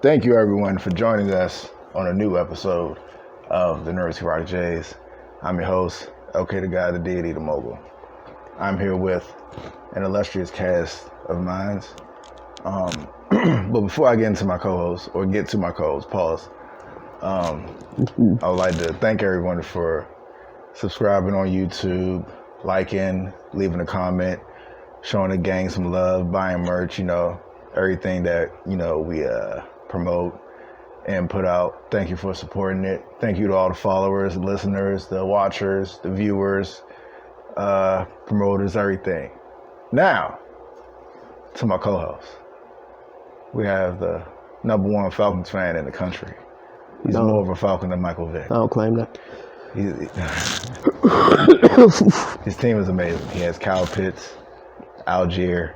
Thank you, everyone, for joining us on a new episode of the Nerds Who Rock Jays. I'm your host, LK the Guy, the Deity, the Mogul. I'm here with an illustrious cast of minds. But before I get into my co-host, or get to my co-host, pause, I would like to thank everyone for subscribing on YouTube, liking, leaving a comment, showing the gang some love, buying merch, everything that, we promote and put out. Thank you for supporting it. Thank you to all the followers, the listeners, the watchers, the viewers, promoters, everything. Now, to my co-host. We have the number one Falcons fan in the country. He's more of a Falcon than Michael Vick. I don't claim that. His team is amazing. He has Kyle Pitts, Algier,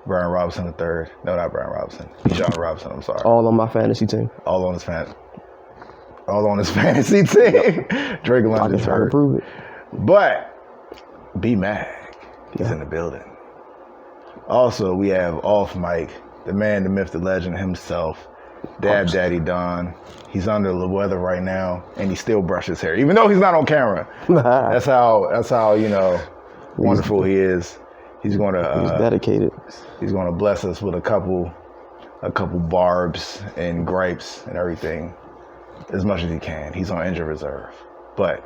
Brian Robinson III. No, not Brian Robinson. John Robinson, I'm sorry. All on my fantasy team. All on his fantasy team. Drake London. I can try to prove it. But B-Mag is in the building. Also, we have Off Mike, the man, the myth, the legend himself, Dab Daddy Don. He's under the weather right now, and he still brushes hair, even though he's not on camera. That's how wonderful he is. He's dedicated. He's gonna bless us with a couple barbs and gripes and everything, as much as he can. He's on injured reserve, but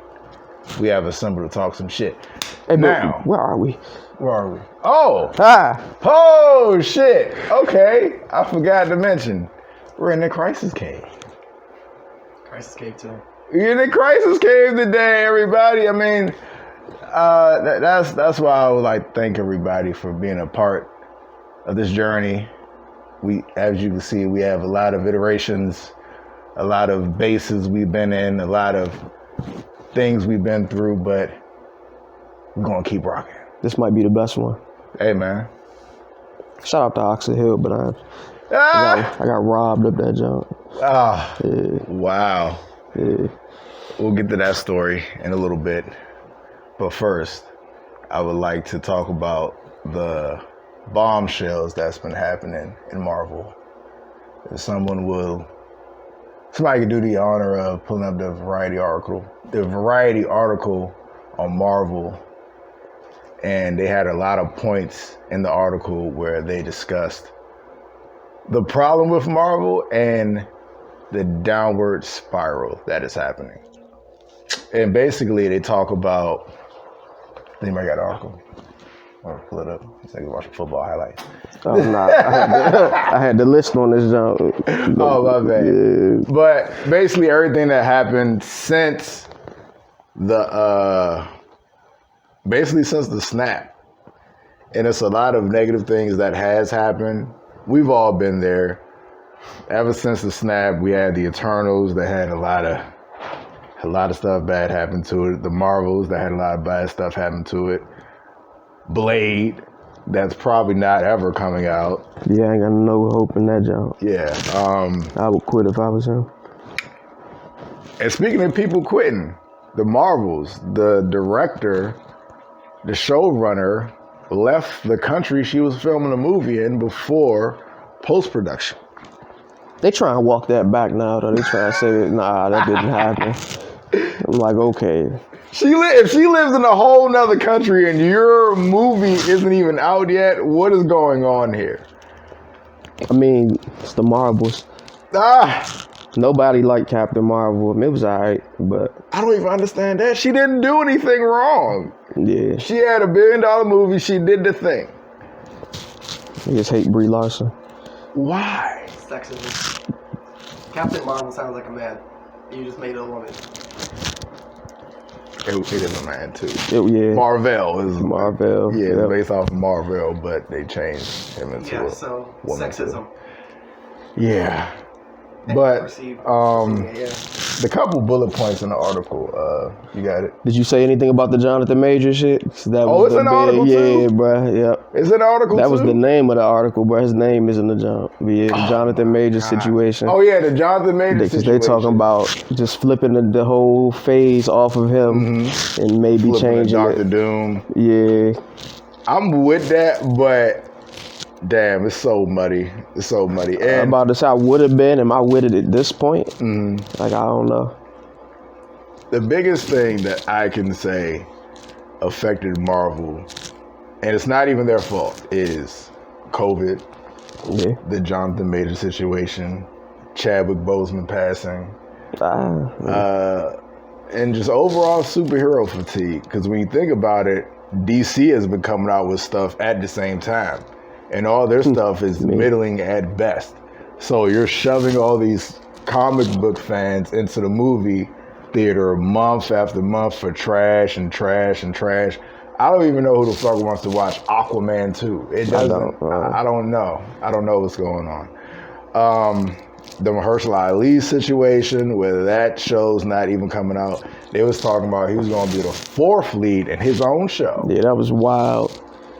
we have assembled to talk some shit. Hey, now, where are we? Oh shit. Okay, I forgot to mention, we're in the Crisis Cave. Crisis Cave too. You're in the Crisis Cave today, everybody. I mean, that's why I would like to thank everybody for being a part of this journey. We, as you can see, we have a lot of iterations, a lot of bases we've been in, a lot of things we've been through, but we're gonna keep rocking. This might be the best one. Hey, man. Shout out to Oxford Hill, but I got robbed of that jump. Oh, yeah. Wow. Yeah. We'll get to that story in a little bit. But first, I would like to talk about the bombshells that's been happening in Marvel. If somebody could do the honor of pulling up the Variety article on Marvel, and they had a lot of points in the article where they discussed the problem with Marvel and the downward spiral that is happening. And basically they talk about, anybody got an article? Or pull it up. It's like watching football highlights. Oh, nah. I had the list on this jump. Oh, my bad. Yeah. But basically everything that happened since the snap. And it's a lot of negative things that has happened. We've all been there. Ever since the snap, we had the Eternals that had a lot of stuff bad happen to it. The Marvels that had a lot of bad stuff happen to it. Blade, that's probably not ever coming out. Yeah, I ain't got no hope in that jump. Yeah. I would quit if I was him. And speaking of people quitting, the Marvels, the director, the showrunner, left the country she was filming the movie in before post-production. They try and walk that back now, though. They try to say, nah, that didn't happen. I'm like, okay. If she lives in a whole nother country and your movie isn't even out yet, what is going on here? I mean, it's the Marvels. Nobody liked Captain Marvel. I mean, it was all right, but... I don't even understand that. She didn't do anything wrong. Yeah. She had $1 billion movie. She did the thing. I just hate Brie Larson. Why? Sexism. Captain Marvel sounds like a man. You just made it a woman. It is a man too. Yeah. Marvel is Marvel. Yeah, it's based off of Marvel, but they changed him into a woman. Sexism. Yeah. But the couple bullet points in the article, you got it. Did you say anything about the Jonathan Major shit? That was it's an article too? Yeah, bro. Yep. It's an article That too? was the name of the article, bro. His name is in the jump. But yeah, the Jonathan Major situation. Oh yeah, the Jonathan Major situation. Because they talking about just flipping the whole phase off of him and maybe flipping changing Dr. it. Doom. Yeah. I'm with that, but damn, it's so muddy. It's so muddy. And about this, I would have been. Am I with it at this point? Like, I don't know. the biggest thing that I can say affected Marvel, and it's not even their fault, is COVID, Yeah. the Jonathan Major situation, Chadwick Boseman passing, and just overall superhero fatigue. Because when you think about it, DC has been coming out with stuff at the same time, and all their stuff is middling at best. So you're shoving all these comic book fans into the movie theater month after month for trash and trash and trash. I don't even know who the fuck wants to watch Aquaman 2. It doesn't. I don't know. I don't know what's going on. The Mahershala Ali situation, where that show's not even coming out. They was talking about he was going to be the fourth lead in his own show. Yeah, that was wild.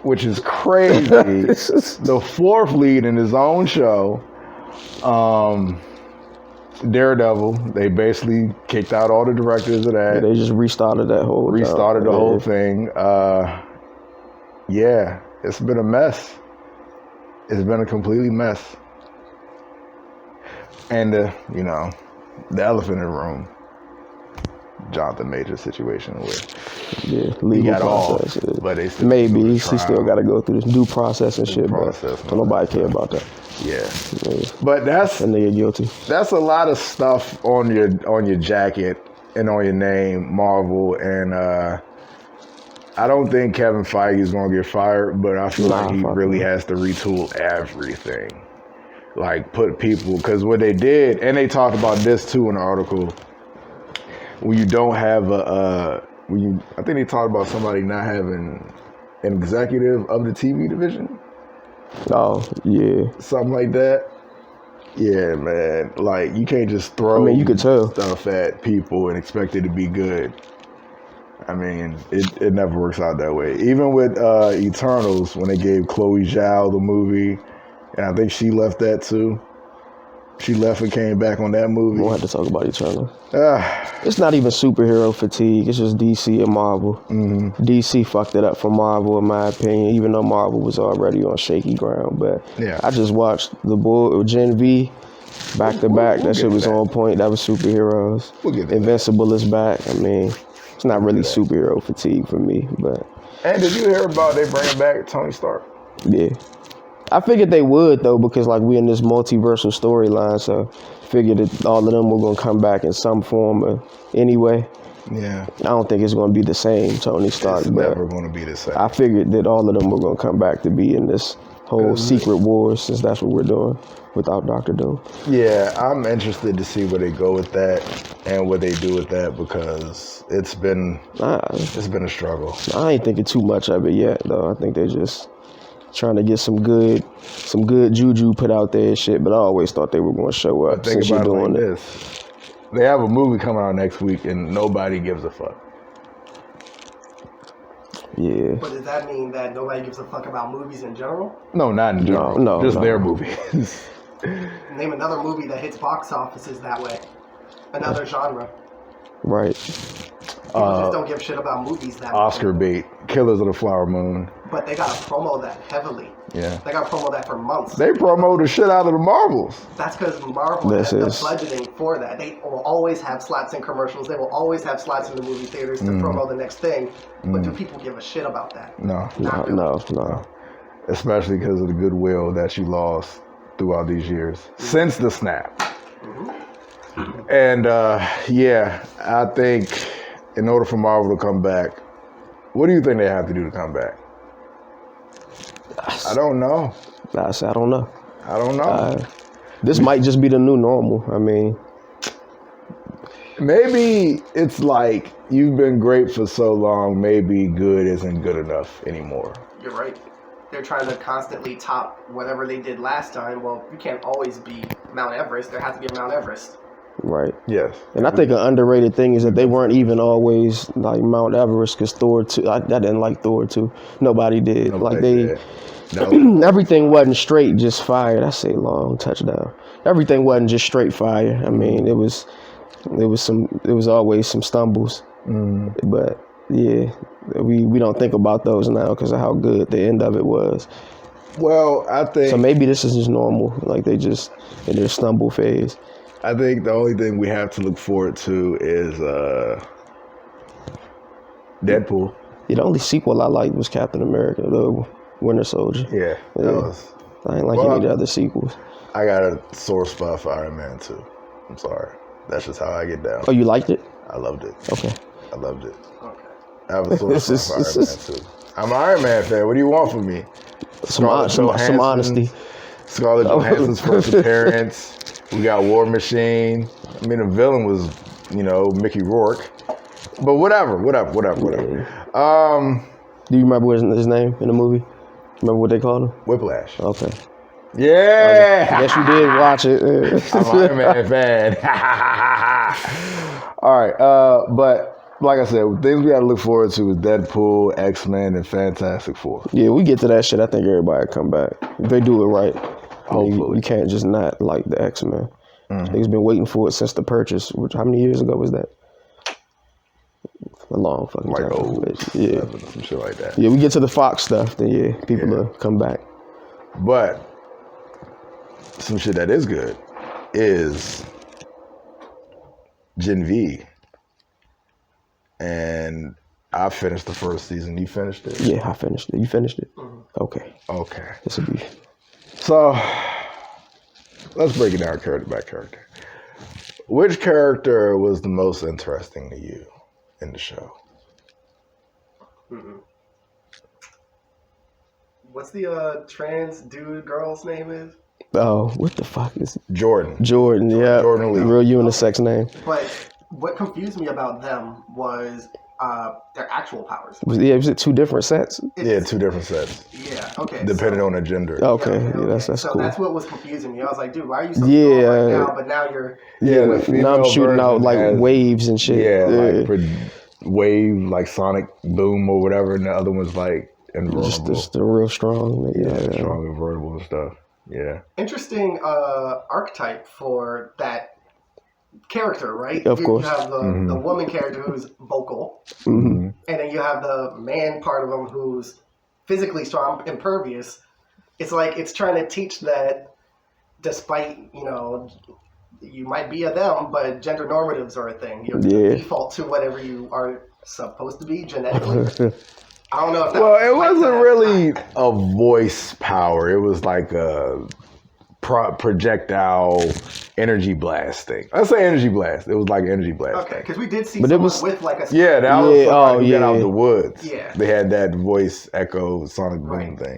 Which is crazy. The fourth lead in his own show. Daredevil, they basically kicked out all the directors of that. Yeah, they just restarted that whole the whole thing. Yeah, it's been a mess. It's been a completely mess. And the elephant in the room, Jonathan Major situation where legal got process. off, but they still maybe he still got to go through this due process and shit. Process, but nobody care about that. Yeah, but that's that nigga guilty. That's a lot of stuff on your jacket and on your name, Marvel, and I don't think Kevin Feige is gonna get fired, but I feel like he really has to retool everything. Like put people, because what they did, and they talked about this too in the article, when you don't have I think they talked about somebody not having an executive of the TV division. Oh, yeah. Something like that. Yeah, man. Like, you can't just throw you could tell stuff at people and expect it to be good. I mean, it never works out that way. Even with Eternals, when they gave Chloe Zhao the movie, and I think she left that too. She left and came back on that movie. We'll have to talk about Eternals. It's not even superhero fatigue. It's just DC and Marvel. DC fucked it up for Marvel, in my opinion, even though Marvel was already on shaky ground. But I just watched Gen V back to back. That shit was on point. That was superheroes. Invincible is back. I mean, it's not really superhero fatigue for me. But and did you hear about they bringing back Tony Stark? Yeah. I figured they would, though, because like we in this multiversal storyline, so figured that all of them were gonna come back in some form anyway. Yeah. I don't think it's gonna be the same Tony Stark. It's never gonna be the same. I figured that all of them were gonna come back to be in this whole Secret Wars, since that's what we're doing without Dr. Doom. Yeah, I'm interested to see where they go with that and what they do with that, because it's been a struggle. I ain't thinking too much of it yet, though. I think they just trying to get some good juju put out there and shit, but I always thought they were going to show up. Think about it like this. They have a movie coming out next week and nobody gives a fuck. Yeah. But does that mean that nobody gives a fuck about movies in general? No, not in general. No, just their movies. Name another movie that hits box offices that way. Another genre. Right. People just don't give a shit about movies that Oscar way. bait. Killers of the Flower Moon. But they gotta promo that heavily. Yeah. They gotta promo that for months. They promo the shit out of the Marvels. That's because Marvel has the budgeting for that. They will always have slots in commercials. They will always have slots in the movie theaters to promo the next thing. But do people give a shit about that? No. Especially because of the goodwill that you lost throughout these years. Since the snap. And I think in order for Marvel to come back, what do you think they have to do to come back? I don't know. I don't know. I don't know. This might just be the new normal. I mean, maybe it's like you've been great for so long, maybe good isn't good enough anymore. You're right. They're trying to constantly top whatever they did last time. Well, you can't always be Mount Everest. There has to be a Mount Everest. Right. Yes. And I think an underrated thing is that they weren't even always like Mount Everest, because Thor 2, I didn't like Thor 2. Nobody did. Everything wasn't straight, just fire. That's a long touchdown. Everything wasn't just straight fire. I mean, it was always some stumbles. But yeah, we don't think about those now because of how good the end of it was. Well, I think... So maybe this is just normal. Like, they just in their stumble phase. I think the only thing we have to look forward to is Deadpool. Yeah, the only sequel I liked was Captain America, the Winter Soldier. Yeah. I ain't like any of the other sequels. I got a sore spot for Iron Man 2. I'm sorry. That's just how I get down. Oh, you liked it? I loved it. Okay. I loved it. Okay. I have a sore spot for Iron Man 2. I'm an Iron Man fan. What do you want from me? Some honesty. Scarlett Johansson's first appearance. We got War Machine. I mean, the villain was, Mickey Rourke. But whatever. Yeah. Do you remember his name in the movie? Remember what they called him? Whiplash. Okay. Yeah. I guess you did watch it. I'm an Iron Man fan. All right. But like I said, things we got to look forward to is Deadpool, X-Men, and Fantastic Four. Yeah, we get to that shit. I think everybody come back. If they do it right. Hopefully. You can't just not like the X-Men. Mm-hmm. Niggas been waiting for it since the purchase. How many years ago was that? A long fucking time. Yeah. Some shit like that. Yeah, we get to the Fox stuff, then people will come back. But some shit that is good is Gen V. And I finished the first season. You finished it? Yeah, I finished it. You finished it? Mm-hmm. Okay. This will be... So, let's break it down character by character. Which character was the most interesting to you in the show? Mm-hmm. What's the trans dude girl's name is? Oh, what the fuck is it? Jordan, yeah. Jordan Lee. Real unisex name. But what confused me about them was their actual powers. Yeah, was it two different sets? Yeah, two different sets. Yeah, okay. Depending on the gender. Okay, that's so cool. that's what was confusing me. I was like, dude, why are you so cool right now? But now you're... now I'm shooting out like waves and shit. Like wave, like sonic boom or whatever, and the other one's like invertible. Just the real strong. Strong invertible and stuff. Yeah. Interesting archetype for that character, right? Of course. You have the woman character who's vocal, Mm-hmm. and then you have the man part of him who's physically strong, impervious. It's like it's trying to teach that despite, you might be a them, but gender normatives are a thing. You default to whatever you are supposed to be genetically. I don't know if that it wasn't really a voice power. It was like a projectile energy blast thing. Let's say energy blast. It was like an energy blast. Okay, because we did see but someone with like a... Yeah, that was somebody who got out of the woods. Yeah. They had that voice echo sonic boom thing.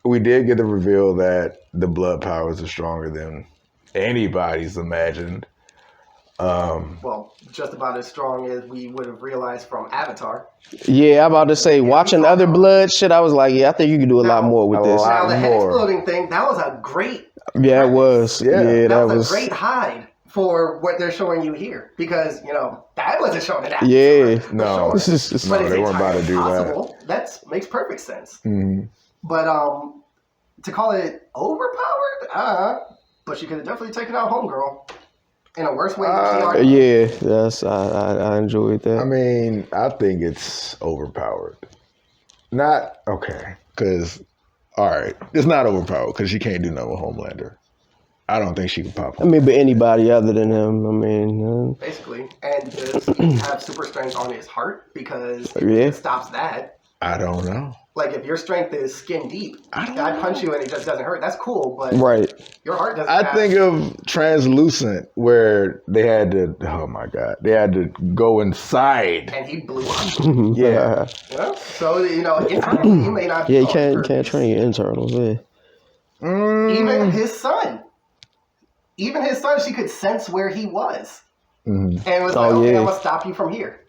We did get the reveal that the blood powers are stronger than anybody's imagined. Well, just about as strong as we would have realized from Avatar. Yeah, I'm about to say, watching other blood shit, I was like, I think you can do a lot more with this. Now, the head exploding thing, that was a great... Yeah, it was. Yeah, that was a great hide for what they're showing you here. Because, that wasn't shown in Avatar. Yeah. No. But they weren't about to do that. That makes perfect sense. Mm-hmm. But to call it overpowered, but she could have definitely taken out Homegirl in a worse way than she already. Yeah, I enjoyed that. I mean, I think it's overpowered. Not okay, because it's not overpowered because she can't do nothing with Homelander. I don't think she can pop him. I mean, but anybody other than him. I mean, basically, and does he have super strength on his heart? Because it stops that. I don't know. Like, if your strength is skin deep, I punch you and it just doesn't hurt. That's cool, but your heart doesn't. I think of Translucent, where they had to. Oh my God, they had to go inside, and he blew up. Yeah. So internally he may not. Yeah, you can't train your internals. Yeah. Even his son, she could sense where he was, and was like, "Okay, I'm gonna stop you from here."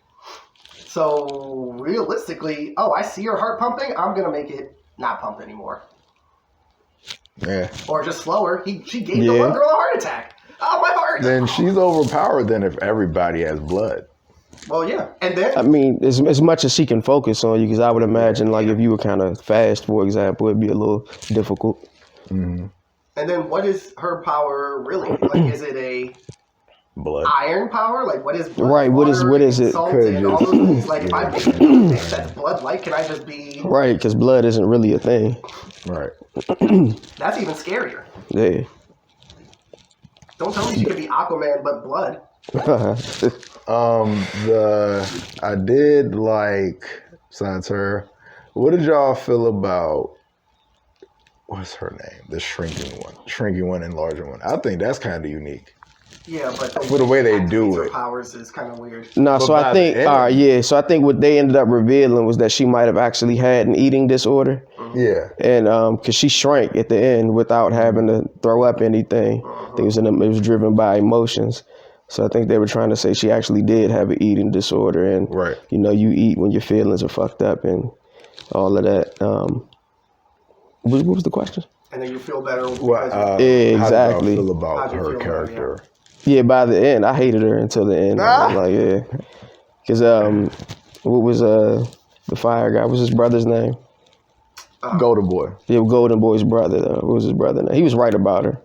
So realistically, I see your heart pumping. I'm gonna make it not pump anymore. Yeah. Or just slower. She gave the one girl a heart attack. Oh, my heart. Then she's overpowered. Then if everybody has blood. Well, yeah, and then I mean, as much as she can focus on you, because I would imagine, like, if you were kind of fast, for example, it'd be a little difficult. Mm-hmm. And then what is her power really? Like, is it a blood. iron power? Like, what is blood? Right, what is it? Salt and all those things. Like, if I make that blood light, can I just be... Right, because blood isn't really a thing. Right. That's even scarier. Yeah. Don't tell me she could be Aquaman, but blood. I did like, besides her, what did y'all feel about, what's her name? The shrinking one and larger one. I think that's kind of unique. Yeah, but for the way they do it, powers is kind of weird. No, so I think, so I think what they ended up revealing was that she might have actually had an eating disorder. Yeah, and because she shrank at the end without having to throw up anything, it was driven by emotions. So I think they were trying to say she actually did have an eating disorder, and you know, you eat when your feelings are fucked up and all of that. What was the question? And then you feel better. Exactly. How do you feel about her character? Yeah, by the end, I hated her until the end. I was like, yeah, because what was the fire guy? What was his brother's name? Golden Boy. Yeah, Golden Boy's brother. Though. What was his brother name? He was right about her.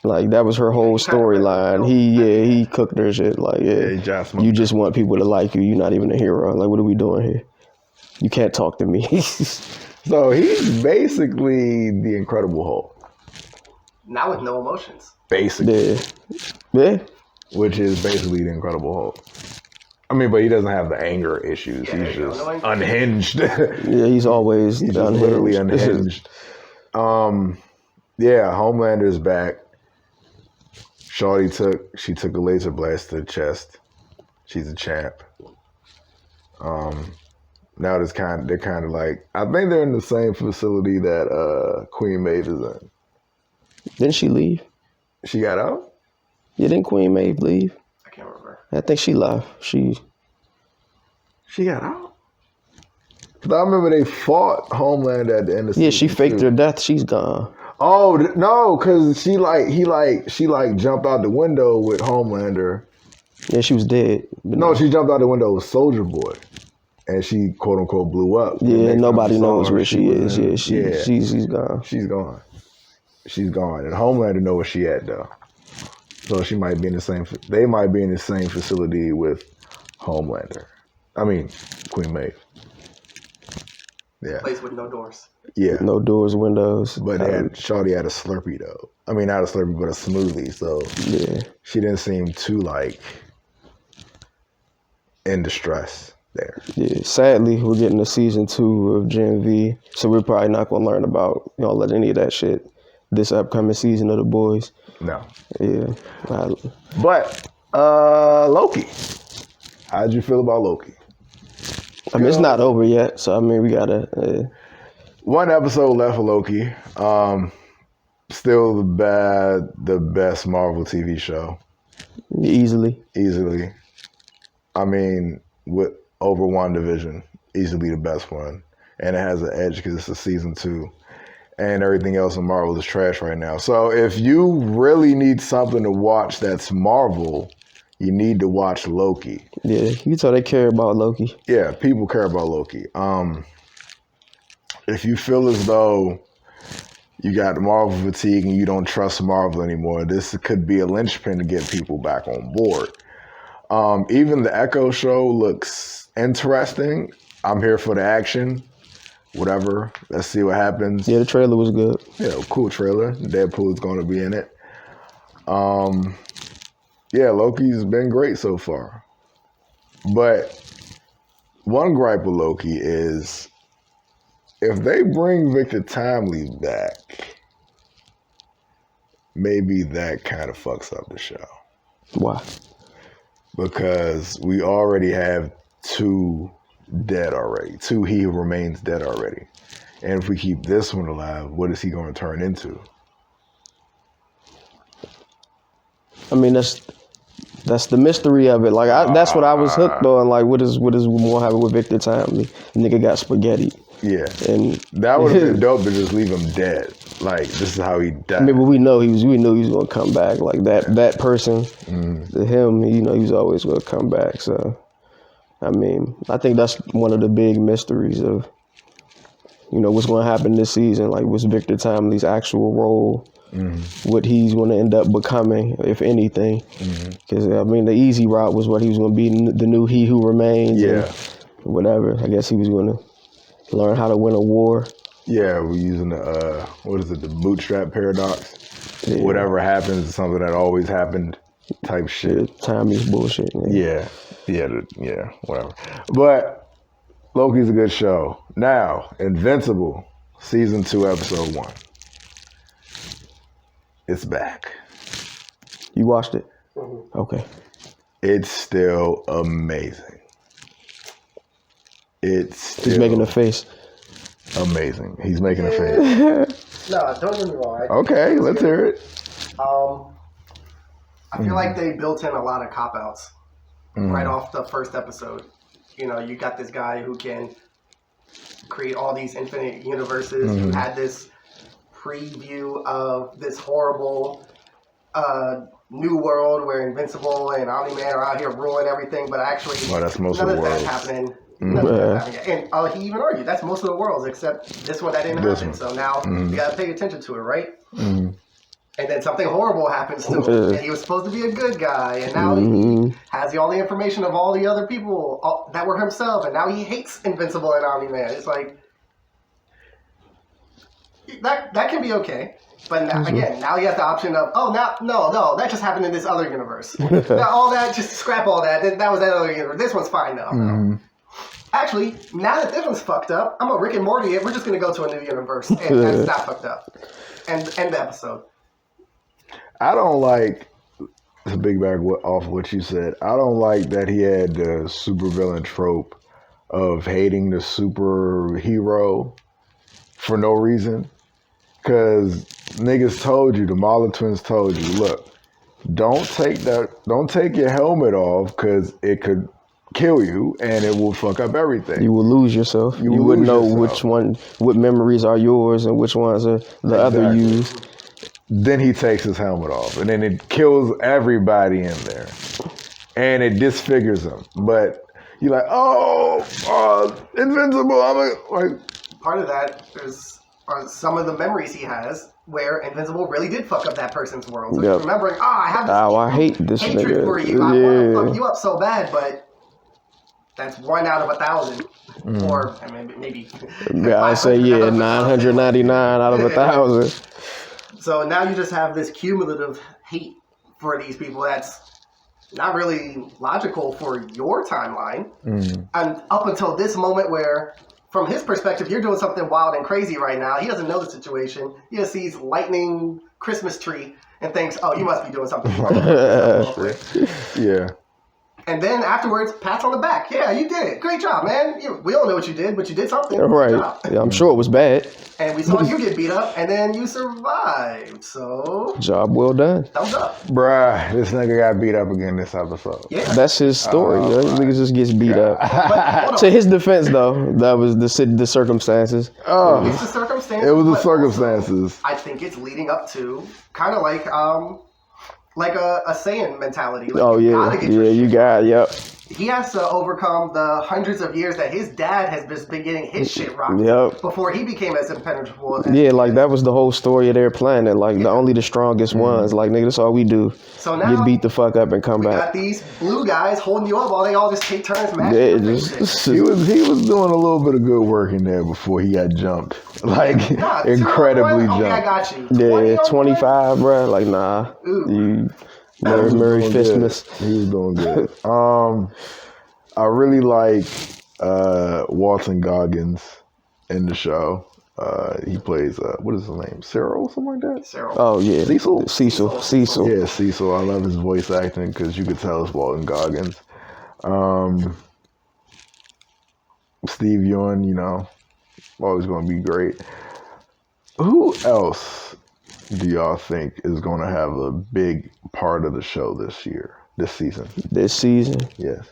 Like that was her whole storyline. He cooked her shit. Like you just want people to like you. You're not even a hero. Like what are we doing here? You can't talk to me. So he's basically the Incredible Hulk. Now with no emotions. Basically. Yeah. Which is basically the Incredible Hulk. I mean, but he doesn't have the anger issues. Yeah, he's just unhinged. Yeah, he's always literally unhinged. Yeah, Homelander's back. Shorty took a laser blast to the chest. She's a champ. Now they're kind of like, I think they're in the same facility that Queen Maeve is in. Didn't she leave? She got out? Yeah, didn't Queen Maeve leave? I can't remember. I think she left. She got out? Cause I remember they fought Homelander at the end of season she faked her death. She's gone. Oh no, cause she jumped out the window with Homelander. Yeah, she was dead. No, she jumped out the window with Soldier Boy, and she quote unquote blew up. Yeah, nobody knows where she is. She's gone. She's gone. She's gone, and Homelander know where she at though. So she might be in the same. They might be in the same facility with Homelander. I mean, Queen Maeve. Yeah. Place with no doors. Yeah. No doors, windows. But Shawty had a Slurpee though. I mean, not a Slurpee, but a smoothie. So she didn't seem too like in distress there. Yeah. Sadly, we're getting to season 2 of Gen V, so we're probably not gonna learn about any of that shit this upcoming season of The Boys. No. Yeah. But Loki. How'd you feel about Loki? I mean, it's not over yet, so I mean, we gotta. One episode left for Loki. Still the best Marvel TV show. Easily. I mean, with over WandaVision, easily the best one, and it has an edge because it's a season 2, and everything else in Marvel is trash right now. So if you really need something to watch that's Marvel, you need to watch Loki. Yeah, you can tell they care about Loki. Yeah, people care about Loki. If you feel as though you got Marvel fatigue and you don't trust Marvel anymore, this could be a linchpin to get people back on board. Even the Echo show looks interesting. I'm here for the action. Whatever. Let's see what happens. Yeah, the trailer was good. Yeah, cool trailer. Deadpool's going to be in it. Yeah, Loki's been great so far. But one gripe with Loki is if they bring Victor Timely back, maybe that kind of fucks up the show. Why? Because we already have 2 dead already. 2 He Who Remains dead already. And if we keep this one alive, what is he going to turn into? I mean, that's the mystery of it. Like that's what I was hooked on. Like, what is more happen with Victor Timely? Nigga got spaghetti. Yeah, and that would have been dope to just leave him dead. Like this is how he died. I mean, but we knew he was gonna come back. Like that person, to him, he was always gonna come back. So, I mean, I think that's one of the big mysteries of, what's gonna happen this season. Like, what's Victor Timely's actual role what he's going to end up becoming, if anything. Because, I mean, the easy route was what he was going to be, the new He Who Remains. Yeah. Whatever. I guess he was going to learn how to win a war. Yeah, we're using the bootstrap paradox. Yeah. Whatever happens is something that always happened type shit. Yeah, time is bullshit. Man. Yeah, whatever. But Loki's a good show. Now, Invincible, Season 2, Episode 1. It's back. You watched it? Mm-hmm. Okay. It's still amazing. He's making a face. Amazing. He's making a face. No, don't get me wrong. Okay, let's hear it. I feel like they built in a lot of cop-outs right off the first episode. You know, you got this guy who can create all these infinite universes. You had this preview of this horrible new world where Invincible and Omni-Man are out here ruling everything, but actually that's most none of the that's worlds. happening. None of that's happening. And he even argued that's most of the worlds except this one that didn't happen. So now you got to pay attention to it, right? And then something horrible happens to him. And he was supposed to be a good guy. And now he has all the information of all the other people that were himself. And now he hates Invincible and Omni-Man. It's like, that can be okay. But now, again, now he has the option of, no, that just happened in this other universe. Now all that, just scrap all that. That was that other universe. This one's fine now. No. Actually, now that this one's fucked up, I'm a Rick and Morty it. We're just going to go to a new universe. And that's not fucked up. End the episode. I don't like, to piggyback off what you said, I don't like that he had the supervillain trope of hating the superhero for no reason. Because niggas told you, the Mala twins told you, look, don't take your helmet off because it could kill you and it will fuck up everything. You will lose yourself. You wouldn't know what memories are yours and which ones are the other yous. Then he takes his helmet off, and then it kills everybody in there, and it disfigures him. But you're like, Invincible. Part of that are some of the memories he has where Invincible really did fuck up that person's world. So he's remembering, I have this I hate this hatred nigga for you. I want to fuck you up so bad, but that's 1 out of 1,000. Or maybe I say 999 out of 1,000. So now you just have this cumulative hate for these people that's not really logical for your timeline. And up until this moment where, from his perspective, you're doing something wild and crazy right now. He doesn't know the situation. He just sees lightning Christmas tree and thinks, you must be doing something wrong. Yeah. And then afterwards, pats on the back. Yeah, you did it. Great job, man. We don't know what you did, but you did something. Right. Yeah, I'm sure it was bad. And we saw you get beat up, and then you survived. So, job well done. Thumbs up. Bruh, this nigga got beat up again this episode. Yeah. That's his story. Niggas just gets beat up. To his defense, though, that was the circumstances. It's the circumstances. It was the circumstances. I think it's leading up to kind of like a Saiyan mentality. Like, you got, He has to overcome the hundreds of years that his dad has just been getting his shit rocked before he became as impenetrable as that was the whole story of their planet. Like, only the strongest ones. Like, nigga, that's all we do. So now, get beat the fuck up and come back. Got these blue guys holding you up while they all just take turns matching. He was doing a little bit of good work in there before he got jumped. Like, incredibly jumped. Okay, I got you. 25, bro. Like, nah. You Merry Christmas. He was doing good. I really like Walton Goggins in the show. He plays, what is his name? Cyril? Something like that? Cyril. Oh, yeah. Cecil. Yeah, Cecil. I love his voice acting because you could tell it's Walton Goggins. Steve Yeun, always going to be great. Who else do y'all think is going to have a big part of the show this season? This season? Yes.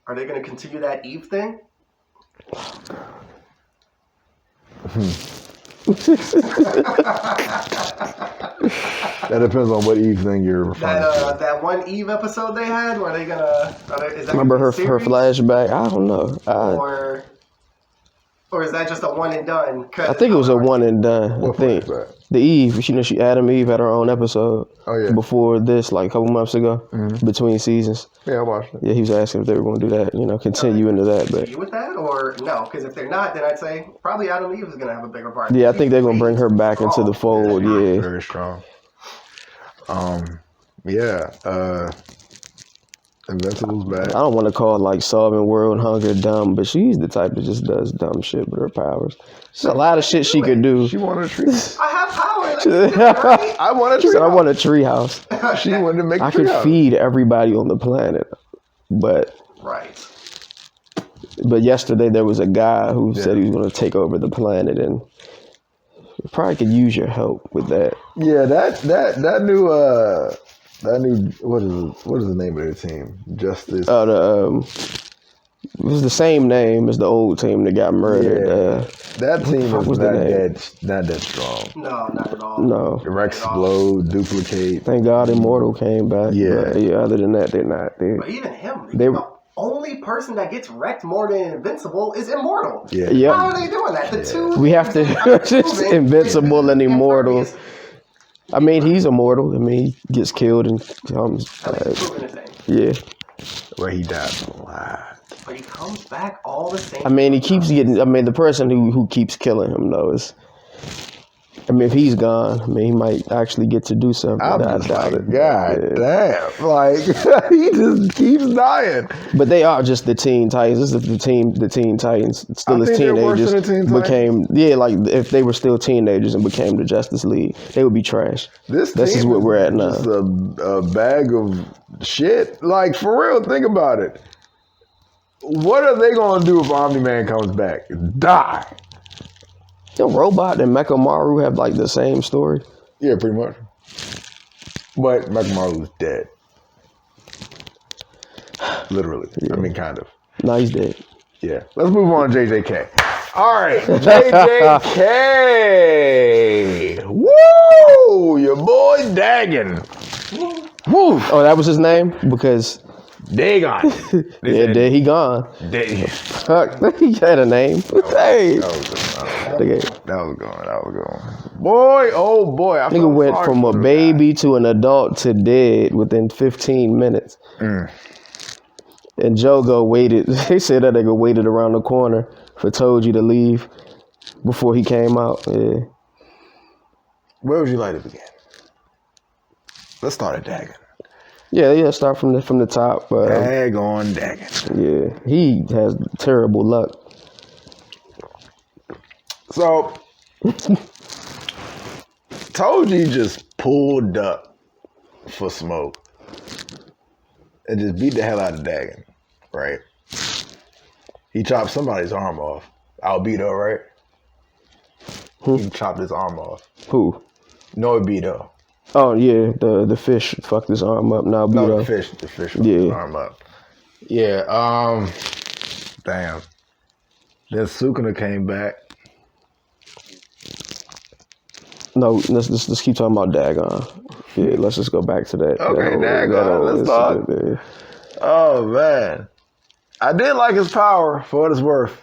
Are they going to continue that Eve thing? That depends on what Eve thing you're referring to. That one Eve episode they had, were they going to... Remember her flashback? I don't know. Or Or is that just a one and done? I think it was a one and done. What I think flashback? the Eve, she Adam Eve had her own episode. Oh yeah. Before this, like a couple months ago, between seasons. Yeah, I watched it. Yeah, he was asking if they were going to do that. Continue into that. But you with that or no? Because if they're not, then I'd say probably Adam Eve is going to have a bigger part. yeah, I think they're going to bring her back into the fold. Yeah. Very strong. Yeah. Invincible's back. I don't want to call like solving world hunger dumb, but she's the type that just does dumb shit with her powers. There's a lot of shit she could do. She wanted a tree. I have power. Right? I want a She tree. said, I want a tree house. She wanted to make a I tree could house. feed everybody on the planet. But yesterday there was a guy who said he was going to take over the planet, and you probably could use your help with that. Yeah, that new what is the name of their team? Justice. It was the same name as the old team that got murdered. Yeah. That team is was not the name? that strong. No, not at all. No. Explode, duplicate. Thank God Immortal came back. Yeah. But yeah, other than that, they're not. But even him, the only person that gets wrecked more than Invincible is Immortal. Yeah. Yep. How are they doing that? The two. We have to just Invincible and Immortal. I mean, he's immortal. I mean, he gets killed and comes. Yeah. Where he died a lot. But he comes back all the same. I mean, he keeps getting. I mean, the person who keeps killing him though is. I mean, if he's gone, I mean, he might actually get to do something. I'm I just doubt like, it. God damn. Like, he just keeps dying. But they are just the Teen Titans. This is the Teen Titans, still as teenagers, became, like, if they were still teenagers and became the Justice League, they would be trash. This is what we're at now. Just a bag of shit. Like, for real, think about it. What are they going to do if Omni-Man comes back? Die. The Robot and Mecha Maru have like the same story. Yeah, pretty much. But Mecha Maru's dead. Literally. Yeah. I mean, kind of. No, he's dead. Yeah. Let's move on to JJK. All right. JJK. Woo! Your boy Dagon. Woo! Oh, that was his name? Because... Dagon. Yeah, he gone. Fuck, he had a name. Hey. That was going. Boy, oh boy. I nigga went from a baby to an adult to dead within 15 minutes. And Jogo waited. They said that nigga waited around the corner for Toji to leave before he came out. Yeah. Where would you like to begin? Let's start at Dagon. Yeah, start from the top. Dagon. Yeah, he has terrible luck. So, Toji just pulled up for smoke and just beat the hell out of Dagon, right? He chopped somebody's arm off. Albedo, right? He chopped his arm off. Who? No Albedo. Oh yeah, the fish fucked his arm up. Now No, the fish fucked his arm up. Yeah. Damn. Then Sukuna came back. No, let's keep talking about Dagon. Yeah, let's just go back to that. Okay, Dagon. Let's talk. Oh man, I did like his power for what it's worth.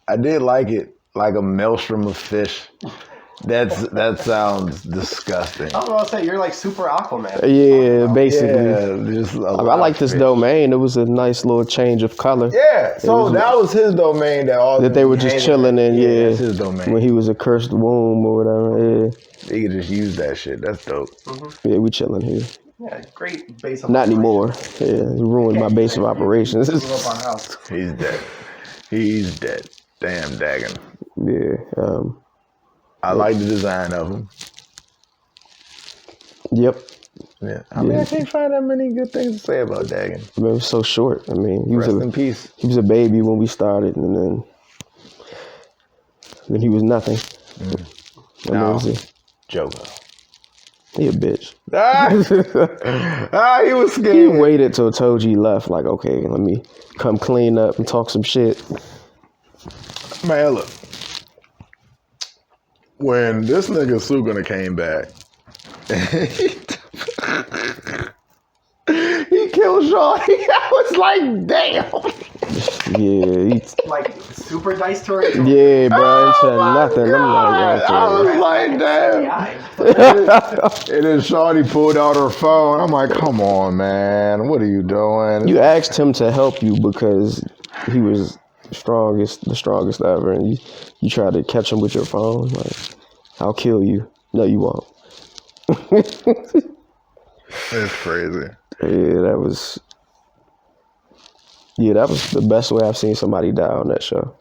I did like it, like a maelstrom of fish. That sounds disgusting. I was gonna say you're like super Aquaman. Yeah, basically. Yeah, just I like this domain. It was a nice little change of color. Yeah, so that was his domain that they were just chilling in. Yeah, that's his domain. When he was a cursed womb or whatever. Yeah, he could just use that shit. That's dope. Mm-hmm. Yeah, we chilling here. Yeah, great base of Not anymore. Yeah, he ruined my base of operations. He's dead. He's dead. Damn Dagon. Yeah. I like the design of him. Yep. Yeah. I mean, I can't find that many good things to say about Dagon. I mean, it was so short. I mean, Rest in peace. He was a baby when we started, and then he was nothing. Now, Jogo. He a bitch. He was scared. He waited till Toji left, like, okay, let me come clean up and talk some shit. Man, look. When this nigga Sukuna came back, he killed Shawty. I was like, damn. Yeah, like super dice tournament. Yeah, bro, I ain't said nothing. I'm like, I was like, damn. And then Shawty pulled out her phone. I'm like, come on, man. What are you doing? You asked him to help you because he was the strongest ever, and you tried to catch him with your phone. Like, I'll kill you. No, you won't. It's crazy. Yeah, that was the best way I've seen somebody die on that show.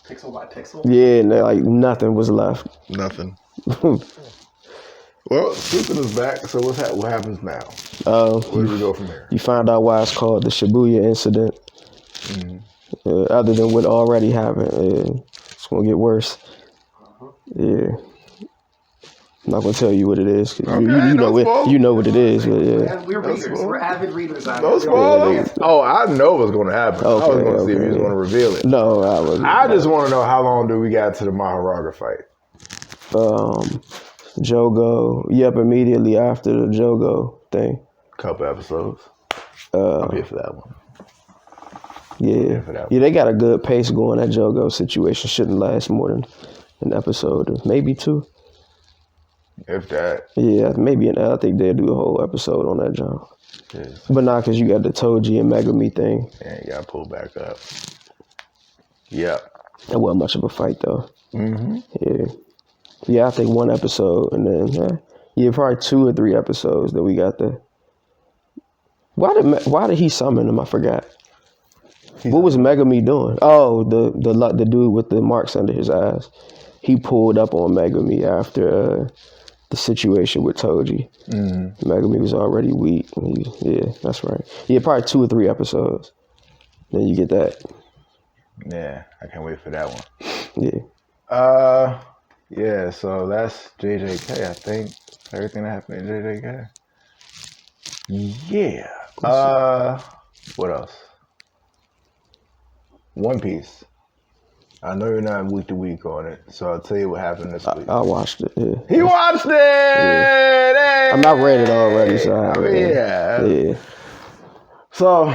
Pixel by pixel? Yeah, and like nothing was left. Nothing. Well, Stupid is back, so what happens now? Where do we go from here? You find out why it's called the Shibuya incident. Other than what already happened, it's gonna get worse. Yeah. I'm not gonna tell you what it is. Cause you know it. You know what it is. But yeah. Man, we're readers. We're avid readers. Oh, I know what's gonna happen. Okay, I was gonna see if he was gonna reveal it. No, I wasn't. I just want to know how long do we got to the Maharaga fight? Jogo. Yep, immediately after the Jogo thing. Couple episodes. I'm here for that one. Yeah, they got a good pace going. That Jogo situation shouldn't last more than an episode or maybe two. If that. Yeah, maybe I think they'll do a whole episode on that job. Yes. But not because you got the Toji and Megami thing. Yeah, you gotta pull back up. Yep. That wasn't much of a fight though. Mm-hmm. Yeah. Yeah, I think one episode and then probably 2 or 3 episodes that we got the. Why did he summon him? I forgot. What was Megami doing? Oh, the dude with the marks under his eyes. He pulled up on Megami after the situation with Toji. Mm-hmm. Megami was already weak. Yeah, that's right. Yeah, probably 2 or 3 episodes. Then you get that. Yeah, I can't wait for that one. Yeah. Yeah, so that's JJK, I think. Everything that happened in JJK. Yeah. What else? One Piece. I know you're not week to week on it, so I'll tell you what happened this week. I watched it. Yeah. He watched it. Yeah. I'm not read it already, so yeah. So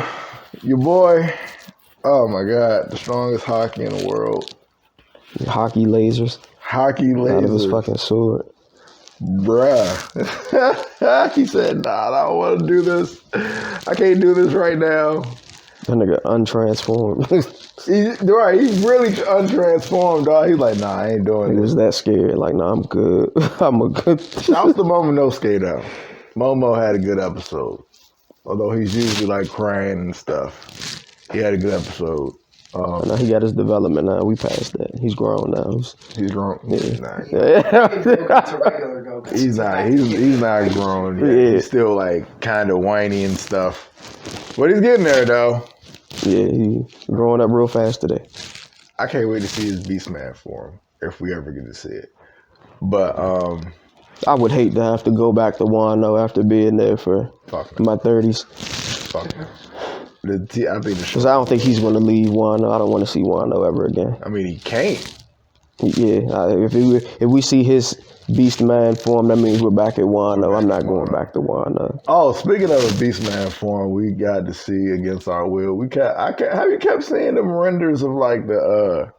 your boy, oh my God, the strongest hockey in the world. Hockey lasers. Out of his fucking sword. Bruh. He said, nah, I don't want to do this. I can't do this right now. That nigga untransformed. He's really untransformed, dog. He's like, nah, I ain't doing He this. was that scared. Like, nah, I'm good. I'm a good. That was the Momo skate out. Momo had a good episode. Although he's usually like crying and stuff. He had a good episode. Now he got his development now. We passed that. He's grown now. He's grown. Yeah. He's not grown yet. Yeah. He's still like kind of whiny and stuff. But he's getting there though. Yeah, he's growing up real fast today. I can't wait to see his Beastman form if we ever get to see it. But I would hate to have to go back to Wano after being there for my 30s. Fuck him. I think because I don't think he's going to leave Wano. I don't want to see Wano ever again. I mean, he can't. Yeah, if we see his Beast Man form, that means we're back at Wano. I'm not going back to Wano. Oh, speaking of a Beast Man form, we got to see against our will. Have you kept seeing them renders of like the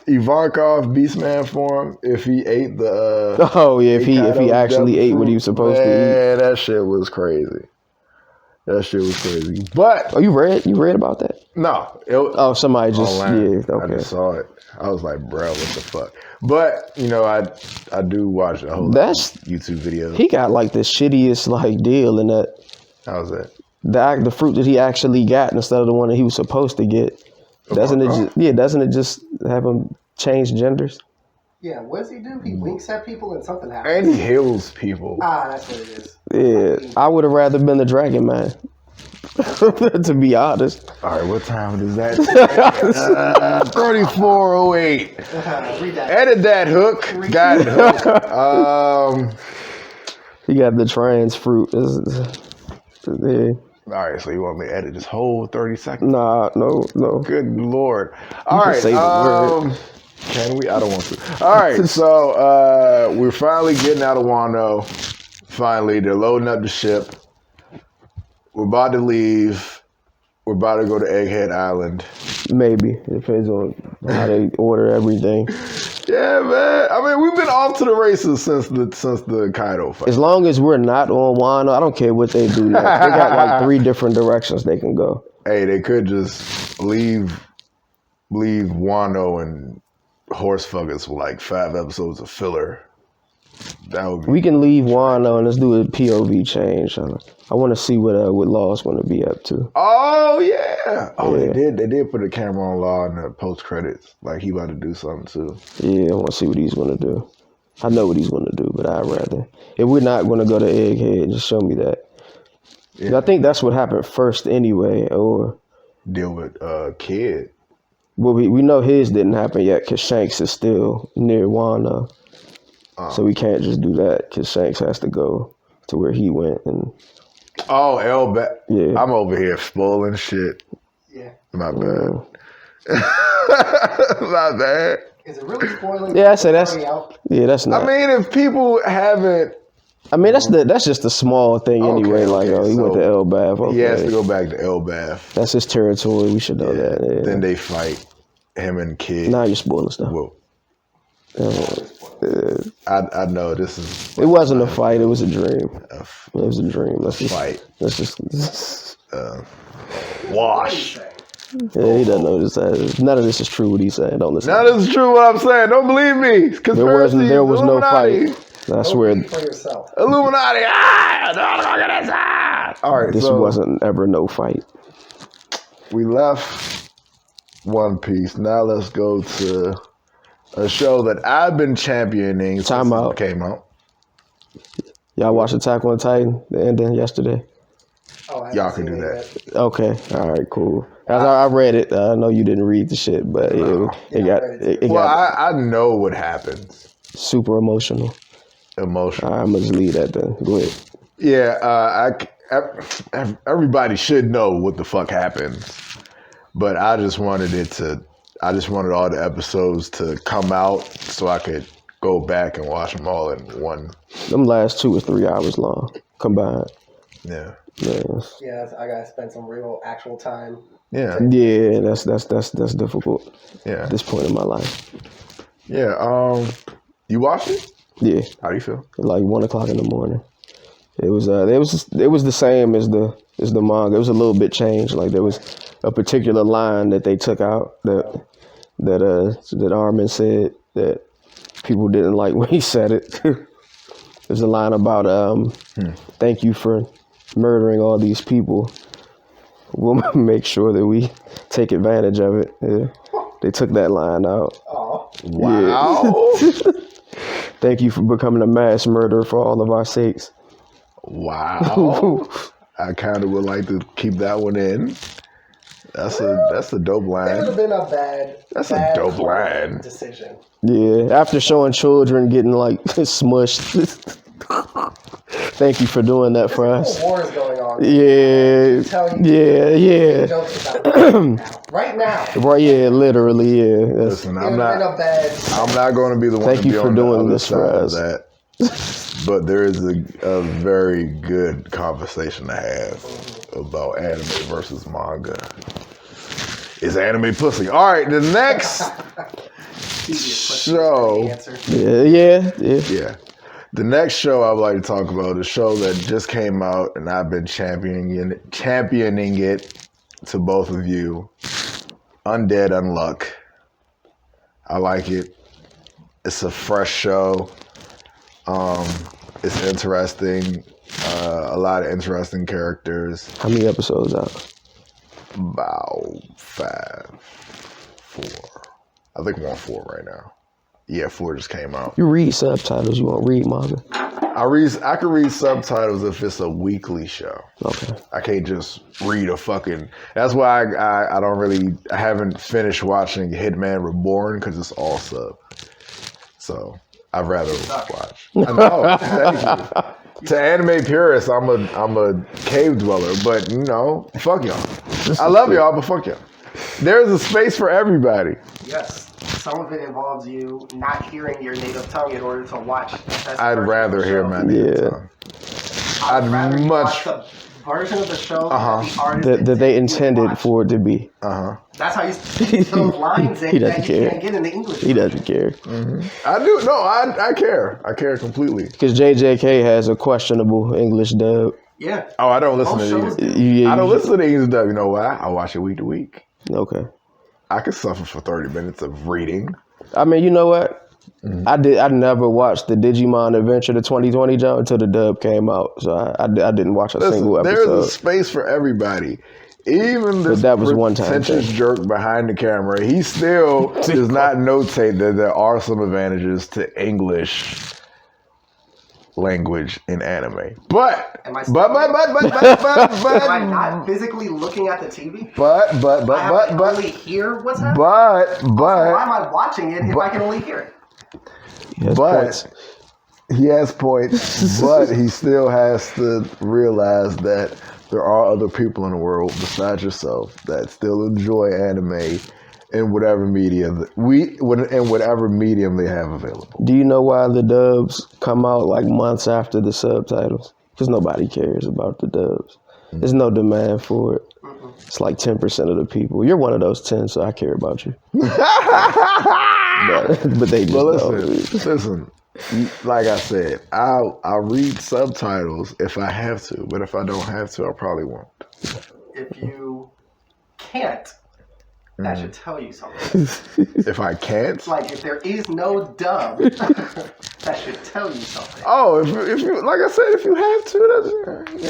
Ivankov Beast Man form? If he ate the if he actually ate what he was supposed to eat. Yeah, that shit was crazy. But you read about that? No. Somebody just online. Okay. I just saw it. I was like, bro, what the fuck? But I do watch a whole lot of YouTube videos. He got like the shittiest like deal in that. How's that? The fruit that he actually got instead of the one that he was supposed to get. Doesn't it just have him change genders? Yeah, what does he do? He winks at people and something happens. And he heals people. That's what it is. Yeah, I would have rather been the Dragon Man. To be honest. All right, what time is that? 34:08. Edit that hook. Got it, hook. He got the trans fruit. Yeah. All right, so you want me to edit this whole 30 seconds? Nah, no. Good Lord. All right. Say the word. Can we? I don't want to. All right, so we're finally getting out of Wano. Finally, they're loading up the ship. We're about to leave. we're about to go to Egghead Island. Maybe. It depends on how they order everything. Yeah, man. I mean, we've been off to the races since the Kaido fight. As long as we're not on Wano, I don't care what they do next. They got like 3 different directions they can go. Hey, they could just leave Wano and horse fuckers with like 5 episodes of filler. That would be. We can leave Wano and let's do a POV change. I want to see what Law's going to be up to. Oh yeah. Oh, yeah. They did put a camera on Law in the post credits. Like he about to do something too. Yeah, I want to see what he's going to do. I know what he's going to do, but I'd rather. If we're not going to go to Egghead, just show me that. Yeah. I think that's what happened first anyway. Or deal with Kid. Well, we know his didn't happen yet because Shanks is still near Wano. So we can't just do that because Shanks has to go to where he went. And yeah. I'm over here spoiling shit. Yeah. My bad. My bad. Is it really spoiling? Yeah, I say that's. Yeah, that's not. I mean, if people haven't. I mean, that's just a small thing anyway. He went to Elbaf. Okay. He has to go back to Elbaf. That's his territory. We should know that. Yeah. Then they fight him and Kid. Now you're spoiling stuff. Whoa. I know this is. It wasn't a fight. It was a dream. It was a dream. Let's just fight. Let's just wash. Yeah, he doesn't know this. None of this is true. What he's saying. Don't listen. None of this is true. What I'm saying. Don't believe me. There was no fight. I swear. For yourself. Illuminati. All right. This wasn't ever no fight. We left One Piece. Now let's go to a show that I've been championing since it came out. Y'all watched Attack on Titan, the ending yesterday? Oh, y'all can do that. Okay. All right, cool. I read it. I know you didn't read the shit, but I know what happens. Super emotional. Emotional. I'm going to leave that then. Go ahead. Yeah, everybody should know what the fuck happens. But I just wanted all the episodes to come out so I could go back and watch them all in one. Them last 2 or 3 hours long combined. Yeah. Yeah, I gotta spend some real actual time. Yeah. Yeah, that's difficult. Yeah. At this point in my life. Yeah. You watched it? Yeah. How do you feel? Like 1:00 in the morning. It was the same as the manga. It was a little bit changed. Like there was a particular line that they took out that Armin said that people didn't like when he said it. There's a line about thank you for murdering all these people. We'll make sure that we take advantage of it. Yeah. They took that line out. Oh. Wow. Yeah. Thank you for becoming a mass murderer for all of our sakes. Wow. I kind of would like to keep that one in. That's a dope line. It would have been a bad dope line. Decision. Yeah, after showing children getting like smushed. Thank you for doing that for us. War is going on. Yeah. Jokes about right now. Right, yeah, literally, yeah. Listen, I'm not going to be the one. Thank to you be for on doing the this for us. that. But there is a very good conversation to have about anime versus manga. Is anime pussy? All right, the next show. Yeah. The next show I would like to talk about is a show that just came out, and I've been championing it to both of you. Undead Unluck. I like it. It's a fresh show. It's interesting. A lot of interesting characters. How many episodes out? About 5, 4. I think we're on 4 right now. Yeah, 4 just came out. You read subtitles. You won't read manga. I can read subtitles if it's a weekly show. Okay. I can't just read a fucking. That's why I haven't finished watching Hitman Reborn because it's all sub. So I'd rather watch. I know. Thank you. To anime purists, I'm a cave dweller, but fuck y'all. I love y'all, but fuck y'all. There's a space for everybody. Yes. Some of it involves you not hearing your native tongue in order to watch. I'd rather hear my native tongue. I'd rather watch the version of the show that the artist that they intended for it to be. That's how you speak those lines in that you can't get in the English. He doesn't care. I do. No, I care. I care completely. Because JJK has a questionable English dub. Yeah. Oh, I don't listen to these. I don't listen to the English dub. You know why? I watch it week to week. Okay. I could suffer for 30 minutes of reading. I mean, you know what? I never watched the Digimon Adventure, the 2020 jump, until the dub came out. So I didn't watch a single episode. There's a space for everybody. Even this pretentious jerk behind the camera, he still does not notate that there are some advantages to English language in anime. But am I not physically looking at the TV? But only hear what's happening. But why am I watching it if I can only hear it? He has points, but he still has to realize that there are other people in the world besides yourself that still enjoy anime in whatever medium they have available. Do you know why the dubs come out like months after the subtitles? Because nobody cares about the dubs. There's no demand for it. It's like 10% of the people. You're one of those 10, so I care about you. but they just don't. Listen. Like I said, I'll read subtitles if I have to, but if I don't have to, I probably won't. If you can't, that should tell you something. If I can't? Like, if there is no dub, that should tell you something. Oh, if you, like I said, if you have to,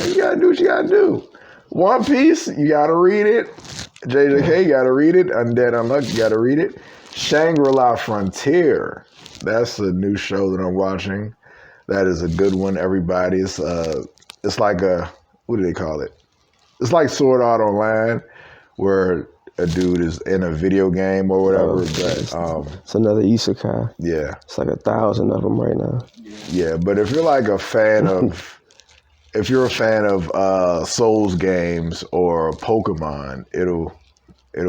you gotta do what you gotta do. One Piece, you gotta read it. JJK, you gotta read it. Undead Unluck, you gotta read it. Shangri-La Frontier. That's a new show that I'm watching. That is a good one. Everybody, it's like what do they call it? It's like Sword Art Online, where a dude is in a video game or whatever. It's another isekai. Yeah, it's like 1,000 of them right now. Yeah, but if you're like a fan of, if you're a fan of Souls games or Pokemon, it'll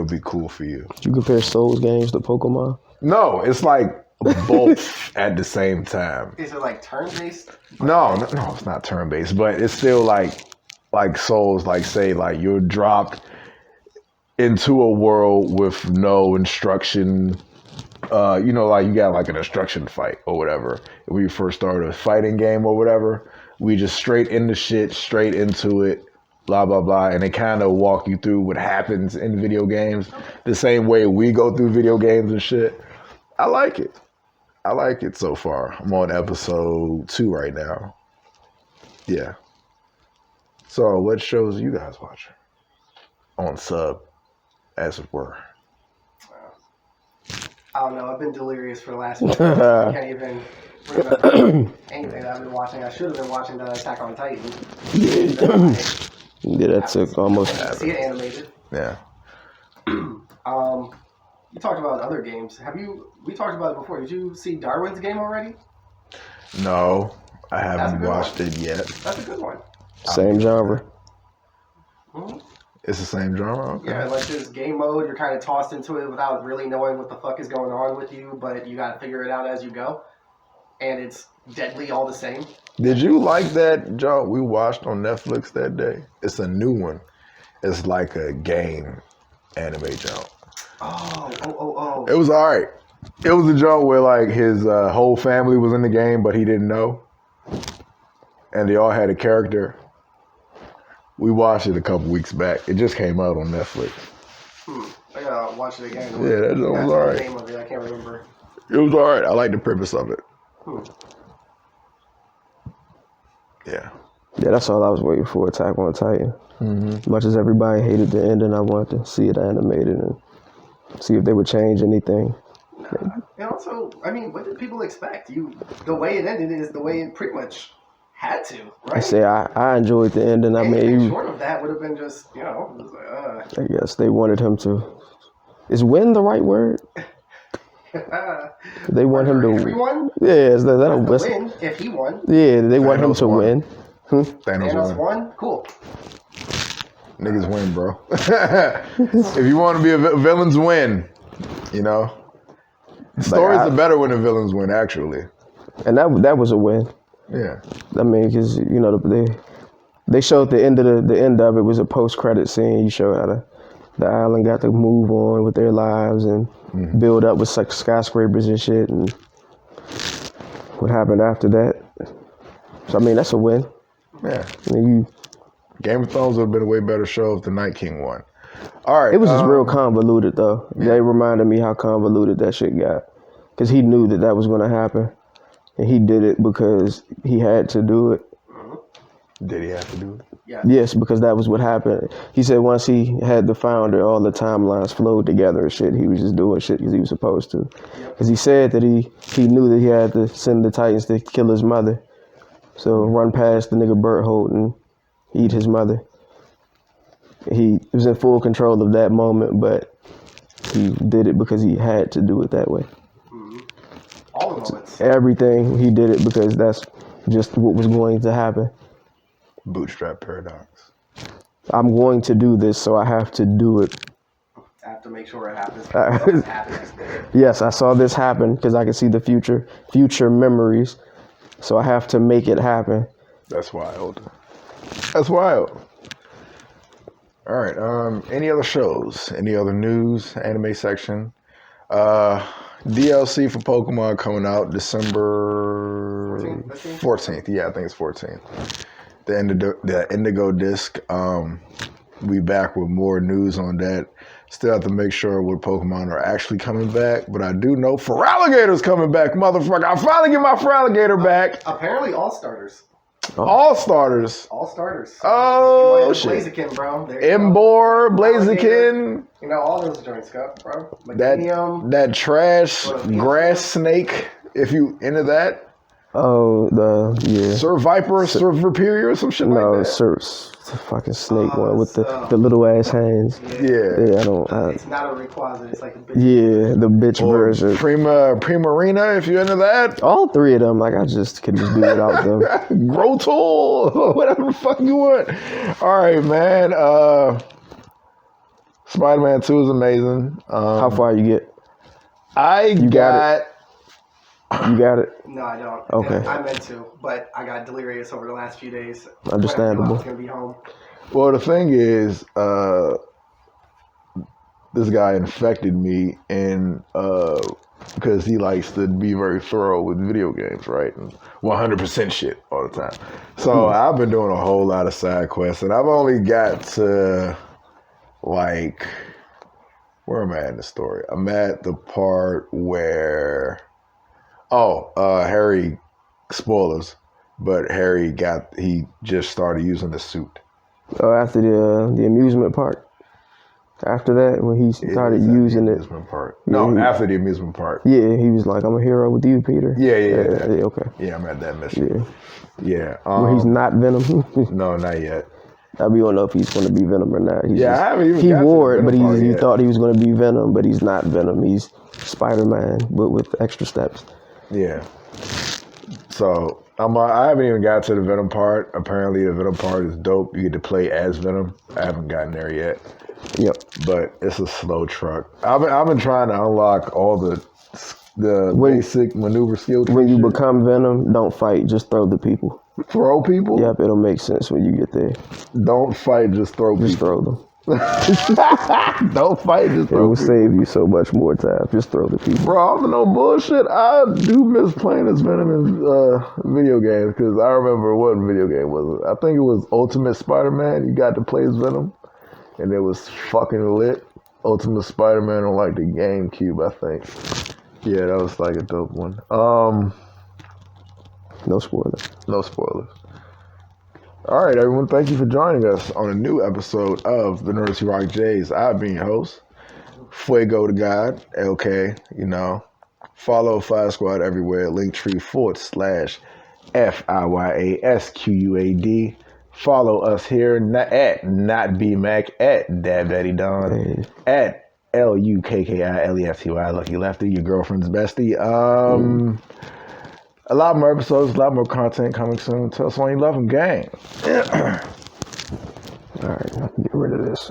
be cool for you. Did you compare Souls games to Pokemon? No, it's like both at the same time. Is it like turn-based? No, it's not turn-based, but it's still like Souls, like say like you're dropped into a world with no instruction. Like you got like an instruction fight or whatever. When you first start a fighting game or whatever, we just straight into shit, straight into it, blah, blah, blah. And they kind of walk you through what happens in video games the same way we go through video games and shit. I like it. I like it so far. I'm on episode 2 right now. Yeah. So what shows are you guys watching? On sub, as it were. I don't know. I've been delirious for the last few days. I can't even remember anything that I've been watching. I should have been watching the Attack on Titan. Yeah, that took almost. See it animated. Yeah. You talked about other games. We talked about it before. Did you see Darwin's Game already? No, I haven't watched it yet. That's a good one. Same genre. Mm-hmm. It's the same genre? Okay. Yeah, like this game mode, you're kind of tossed into it without really knowing what the fuck is going on with you, but you got to figure it out as you go. And it's deadly all the same. Did you like that junk we watched on Netflix that day? It's a new one. It's like a game anime junk. Oh. It was all right. It was a joke where like his whole family was in the game, but he didn't know. And they all had a character. We watched it a couple weeks back. It just came out on Netflix. I gotta watch it again. Yeah, that was all right. The name of it, I can't remember. It was all right. I like the premise of it. Yeah. Yeah, that's all I was waiting for, Attack on Titan. Mm-hmm. Much as everybody hated the ending, I wanted to see it animated and see if they would change anything. And also, I mean, what did people expect? The way it ended is the way it pretty much had to, right? I say I enjoyed the ending. Anything short of that would have been just, it was like, I guess they wanted him to. Is win the right word? They want him to. Everyone? Yeah, is that win if he won? Yeah, they want him to win. Thanos won. Cool. Niggas win, bro. If you want to be a villains win, Stories are better when the villains win, actually. And that was a win. Yeah. I mean, because the They showed the end of it was a post-credit scene. You show how the island got to move on with their lives and build up with skyscrapers and shit, and what happened after that. So I mean, that's a win. Yeah. I mean, Game of Thrones would have been a way better show if the Night King won. All right. It was just real convoluted, though. Yeah. They reminded me how convoluted that shit got. Because he knew that was going to happen. And he did it because he had to do it. Did he have to do it? Yeah. Yes, because that was what happened. He said once he had the founder, all the timelines flowed together and shit. He was just doing shit because he was supposed to. Because he said that he knew that he had to send the Titans to kill his mother. So run past the nigga Burt Holt and eat his mother. He was in full control of that moment, but he did it because he had to do it that way. All the moments. Everything, he did it because that's just what was going to happen. Bootstrap paradox. I'm going to do this, so I have to do it. I have to make sure it happens. Yes, I saw this happen because I can see the future memories. So I have to make it happen. That's wild. That's wild. All right. Any other shows? Any other news? Anime section. DLC for Pokemon coming out December 14th. Yeah, I think it's 14th. The Indigo Disc. We back with more news on that. Still have to make sure what Pokemon are actually coming back, but I do know Feraligator's coming back, motherfucker. I finally get my Feraligator back. Apparently, all starters. All starters. All starters. Oh, shit. Blaziken, bro. Embor, Blaziken. You know, all those joints, bro. That trash grass snake, if you into that. Oh, Sir Viper, Sir Superior, or some shit like that. No, Sir, the fucking snake one with the little ass hands. Yeah. I don't. It's not a Rayquaza. It's like a bitch. Yeah, the bitch version. Primarina, if you're into that. All three of them, like I just could just do without them. Grotle, whatever the fuck you want. All right, man. Spider-Man 2 is amazing. How far you get? You got it. You got it? No, I don't. Okay. I meant to, but I got delirious over the last few days. Understandable. I was going to be home. Well, the thing is, this guy infected me, and because he likes to be very thorough with video games, right? And 100% shit all the time. So I've been doing a whole lot of side quests, and I've only got to, like, where am I in the story? I'm at the part where... Harry, spoilers, but Harry he just started using the suit. Oh, after the amusement park? After that, when he started using it? Amusement park. No, after the amusement park. Yeah, he was like, I'm a hero with you, Peter. Yeah, okay. Yeah, I'm at that mission. Yeah. Where he's not Venom? No, not yet. We don't know if he's going to be Venom or not. I haven't even He wore it, but he yet. thought he was going to be Venom, but he's not Venom. He's Spider-Man, but with extra steps. Yeah. So I haven't even got to the Venom part. Apparently the Venom part is dope. You get to play as Venom. I haven't gotten there yet. Yep. But it's a slow truck. I've been trying to unlock all the basic maneuver skills. When you become Venom, don't fight. Just throw the people. Throw people? Yep, it'll make sense when you get there. Don't fight. Just throw people. Just throw them. Don't fight. Just throw it will save you so much more time. Just throw the people. Bro, I'm no bullshit. I do miss playing as Venom in video games because I remember what video game was it? I think it was Ultimate Spider-Man. You got to play as Venom, and it was fucking lit. Ultimate Spider-Man on like the GameCube, I think. Yeah, that was like a dope one. No spoilers. No spoilers. All right, everyone. Thank you for joining us on a new episode of the Nerds Who Rock Jays. I've been your host, Fuego to God, LK. You know, follow Fire Squad everywhere. Linktree /FIYASQUAD. Follow us here at Not BMac at Dab Daddy Don at LUKKILEFTY Lucky Lefty, your girlfriend's bestie. A lot more episodes, a lot more content coming soon. Tell us why you love them, gang. All right, I can get rid of this.